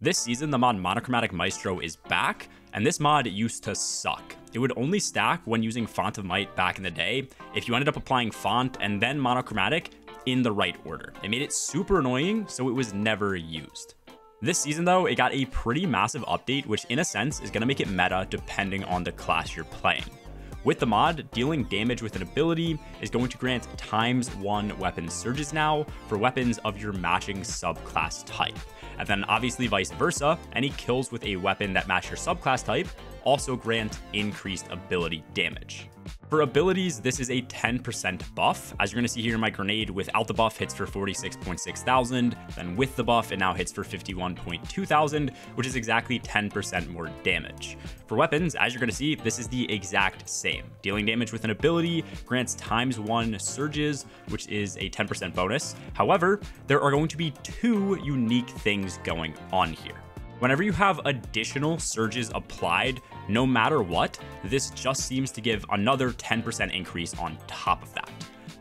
This season, the mod Monochromatic Maestro is back, and this mod used to suck. It would only stack when using Font of Might back in the day if you ended up applying Font and then Monochromatic in the right order. It made it super annoying, so it was never used. This season though, it got a pretty massive update, which in a sense is going to make it meta depending on the class you're playing. With the mod, dealing damage with an ability is going to grant ×1 weapon surges now for weapons of your matching subclass type. And then obviously vice versa, any kills with a weapon that match your subclass type also grant increased ability damage. For abilities, this is a 10% buff. As you're going to see here, my grenade without the buff hits for 46.6 thousand, then with the buff it now hits for 51.2 thousand, which is exactly 10% more damage. For weapons, as you're going to see, this is the exact same. Dealing damage with an ability grants ×1 surges, which is a 10% bonus. However, there are going to be two unique things going on here. Whenever you have additional surges applied, no matter what, this just seems to give another 10% increase on top of that.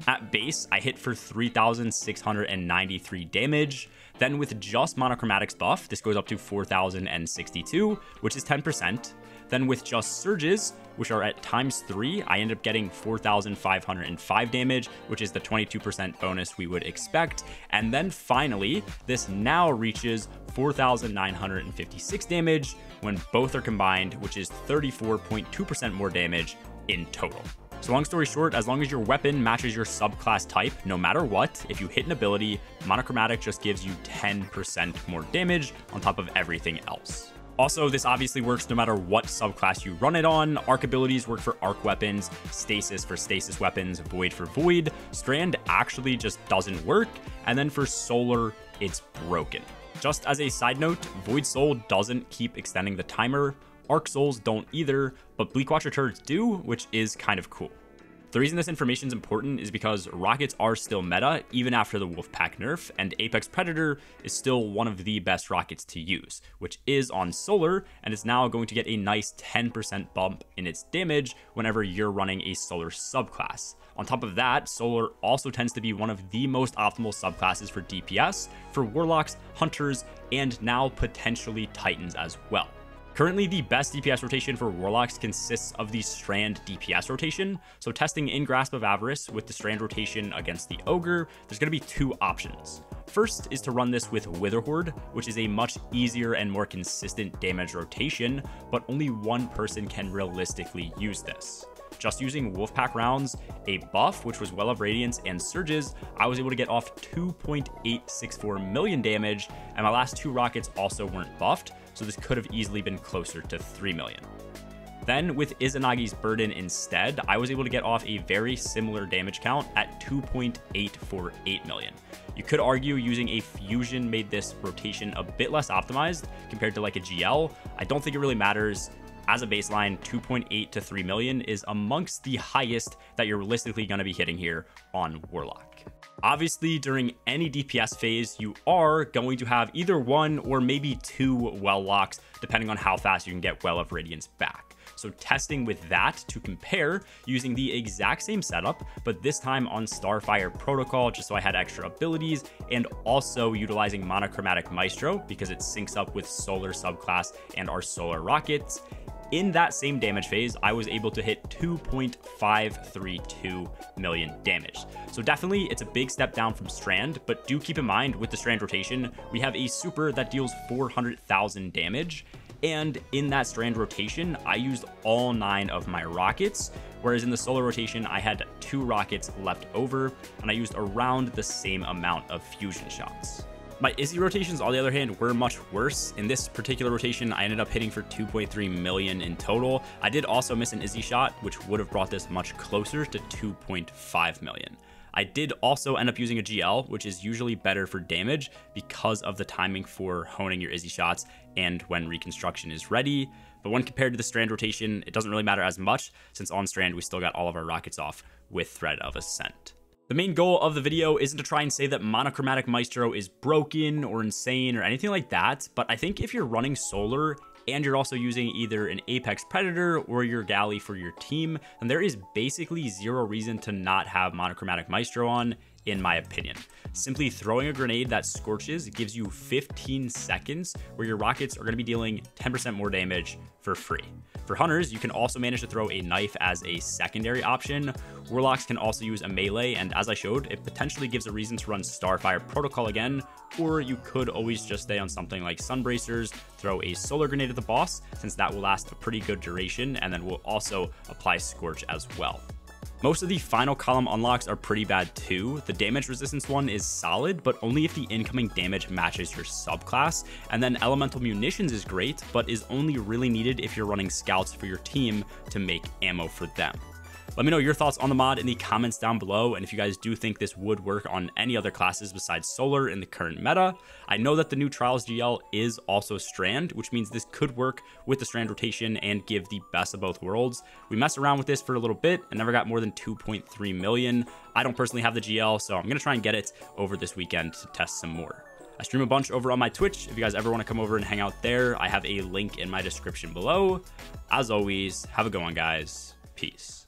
At base, I hit for 3,693 damage. Then with just Monochromatic's buff, this goes up to 4,062, which is 10%. Then with just surges, which are at ×3, I end up getting 4,505 damage, which is the 22% bonus we would expect. And then finally, this now reaches 4,956 damage when both are combined, which is 34.2% more damage in total. So long story short, as long as your weapon matches your subclass type, no matter what, if you hit an ability, Monochromatic just gives you 10% more damage on top of everything else. Also, this obviously works no matter what subclass you run it on. Arc abilities work for arc weapons, stasis for stasis weapons, void for void. Strand actually just doesn't work, and then for solar, it's broken. Just as a side note, Void Soul doesn't keep extending the timer. Arc Souls don't either, but Bleakwatcher turrets do, which is kind of cool. The reason this information is important is because rockets are still meta even after the Wolfpack nerf, and Apex Predator is still one of the best rockets to use, which is on solar, and it's now going to get a nice 10% bump in its damage whenever you're running a solar subclass. On top of that, solar also tends to be one of the most optimal subclasses for DPS, for warlocks, hunters, and now potentially titans as well. Currently, the best DPS rotation for Warlocks consists of the Strand DPS rotation, so testing in Grasp of Avarice with the Strand rotation against the Ogre, there's going to be two options. First is to run this with Witherhoard, which is a much easier and more consistent damage rotation, but only one person can realistically use this. Just using Wolfpack rounds, a buff, which was Well of Radiance, and surges, I was able to get off 2.864 million damage, and my last two rockets also weren't buffed, so this could have easily been closer to 3 million. Then with Izanagi's Burden instead, I was able to get off a very similar damage count at 2.848 million. You could argue using a fusion made this rotation a bit less optimized compared to like a GL. I don't think it really matters. As a baseline, 2.8 to 3 million is amongst the highest that you're realistically going to be hitting here on Warlock. Obviously, during any DPS phase, you are going to have either one or maybe two well locks, depending on how fast you can get Well of Radiance back. So testing with that to compare using the exact same setup, but this time on Starfire Protocol, just so I had extra abilities, and also utilizing Monochromatic Maestro because it syncs up with Solar subclass and our Solar rockets. In that same damage phase, I was able to hit 2.532 million damage. So definitely it's a big step down from Strand, but do keep in mind with the Strand rotation, we have a super that deals 400,000 damage. And in that Strand rotation, I used all 9 of my rockets, whereas in the Solar rotation, I had 2 rockets left over, and I used around the same amount of fusion shots. My Izzy rotations, on the other hand, were much worse. In this particular rotation, I ended up hitting for 2.3 million in total. I did also miss an Izzy shot, which would have brought this much closer to 2.5 million. I did also end up using a GL, which is usually better for damage because of the timing for honing your Izzy shots and when reconstruction is ready. But when compared to the Strand rotation, it doesn't really matter as much, since on Strand we still got all of our rockets off with Thread of Ascent. The main goal of the video isn't to try and say that Monochromatic Maestro is broken or insane or anything like that, but I think if you're running Solar and you're also using either an Apex Predator or your Galley for your team, then there is basically zero reason to not have Monochromatic Maestro on in my opinion. Simply throwing a grenade that scorches gives you 15 seconds where your rockets are going to be dealing 10% more damage for free. For hunters, you can also manage to throw a knife as a secondary option. Warlocks can also use a melee, and as I showed, it potentially gives a reason to run Starfire Protocol again, or you could always just stay on something like Sunbracers, throw a solar grenade at the boss, since that will last a pretty good duration, and then will also apply Scorch as well. Most of the final column unlocks are pretty bad too. The damage resistance one is solid, but only if the incoming damage matches your subclass. And then elemental munitions is great, but is only really needed if you're running scouts for your team to make ammo for them. Let me know your thoughts on the mod in the comments down below, and if you guys do think this would work on any other classes besides Solar in the current meta. I know that the new Trials GL is also Strand, which means this could work with the Strand rotation and give the best of both worlds. We messed around with this for a little bit and never got more than 2.3 million. I don't personally have the GL, so I'm going to try and get it over this weekend to test some more. I stream a bunch over on my Twitch. If you guys ever want to come over and hang out there, I have a link in my description below. As always, have a good one, guys. Peace.